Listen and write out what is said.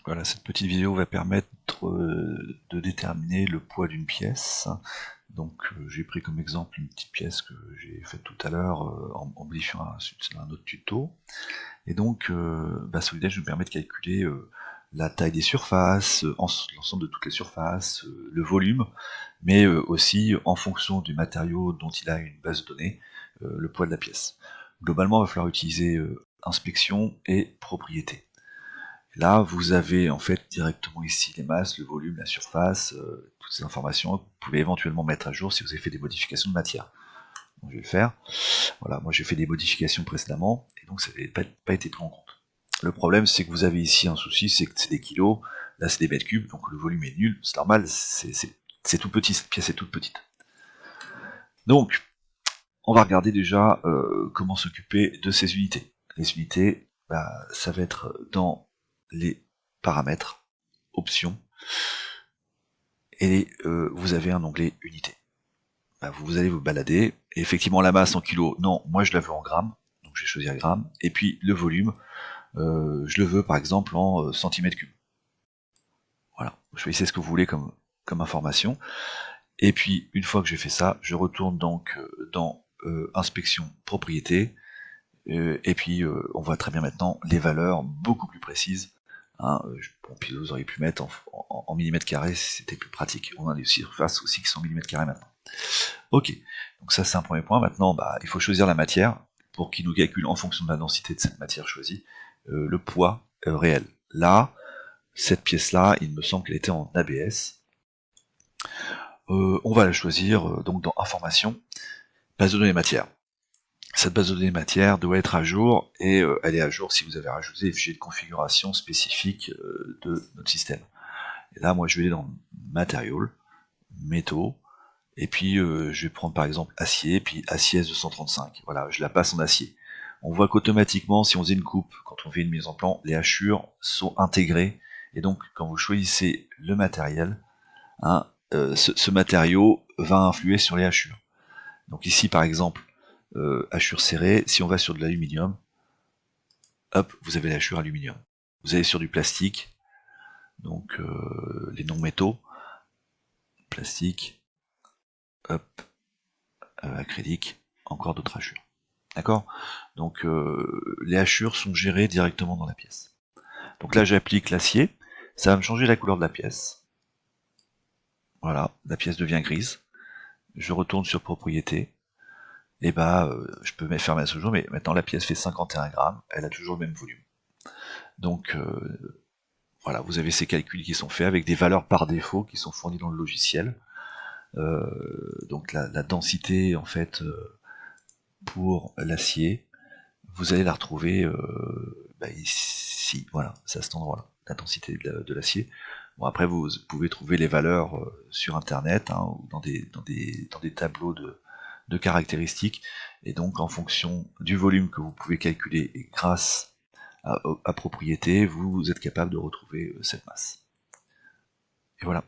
Voilà, cette petite vidéo va permettre de déterminer le poids d'une pièce. Donc j'ai pris comme exemple une petite pièce que j'ai faite tout à l'heure en modifiant un autre tuto. Et donc Solidage nous permet de calculer la taille des surfaces, l'ensemble de toutes les surfaces, le volume, mais aussi en fonction du matériau dont il a une base de données, le poids de la pièce. Globalement, il va falloir utiliser inspection et propriété. Là, vous avez en fait directement ici les masses, le volume, la surface, toutes ces informations que vous pouvez éventuellement mettre à jour si vous avez fait des modifications de matière. Donc, je vais le faire. Voilà, moi j'ai fait des modifications précédemment, et donc ça n'avait pas été pris en compte. Le problème, c'est que vous avez ici un souci, c'est que c'est des kilos, là c'est des mètres cubes, donc le volume est nul, c'est normal, c'est tout petit, cette pièce est toute petite. Donc, on va regarder déjà comment s'occuper de ces unités. Les unités, ça va être dans les paramètres, options, et vous avez un onglet unité. Vous allez vous balader, et effectivement la masse en kilos, non, moi je la veux en grammes, donc je vais choisir grammes, et puis le volume, je le veux par exemple en centimètres cubes. Voilà, choisissez ce que vous voulez comme information, et puis une fois que j'ai fait ça, je retourne donc dans inspection propriété, et puis on voit très bien maintenant les valeurs beaucoup plus précises. Hein, bon, puis vous auriez pu mettre en millimètres carrés si c'était plus pratique. On a des surfaces aussi qui sont en millimètres carrés maintenant. Ok, donc ça c'est un premier point. Maintenant, il faut choisir la matière pour qu'il nous calcule en fonction de la densité de cette matière choisie le poids réel. Là, cette pièce-là, il me semble qu'elle était en ABS. On va la choisir donc dans Information, base de données matière. Cette base de données matière doit être à jour, et elle est à jour si vous avez rajouté des fichiers de configuration spécifiques de notre système. Et là, moi je vais aller dans Material, métaux, et puis je vais prendre par exemple acier, puis acier S235. Voilà, je la passe en acier. On voit qu'automatiquement, si on faisait une coupe, quand on fait une mise en plan, les hachures sont intégrées, et donc quand vous choisissez le matériel, hein, ce matériau va influer sur les hachures. Donc ici par exemple, hachure serrée, si on va sur de l'aluminium, hop, vous avez la hachure aluminium. Vous allez sur du plastique, donc les non-métaux, plastique, hop, acrylique, encore d'autres hachures. D'accord? Donc les hachures sont gérées directement dans la pièce. Donc là j'applique l'acier, ça va me changer la couleur de la pièce. Voilà, la pièce devient grise. Je retourne sur propriété, et je peux faire ma sous-jour, mais maintenant la pièce fait 51 grammes, elle a toujours le même volume. Donc voilà, vous avez ces calculs qui sont faits avec des valeurs par défaut qui sont fournies dans le logiciel. Donc la densité en fait pour l'acier, vous allez la retrouver ici, voilà, c'est à cet endroit-là, la densité de l'acier. Bon, après vous pouvez trouver les valeurs sur internet, hein, ou dans des tableaux de caractéristiques, et donc en fonction du volume que vous pouvez calculer, et grâce à propriété, vous êtes capable de retrouver cette masse. Et voilà.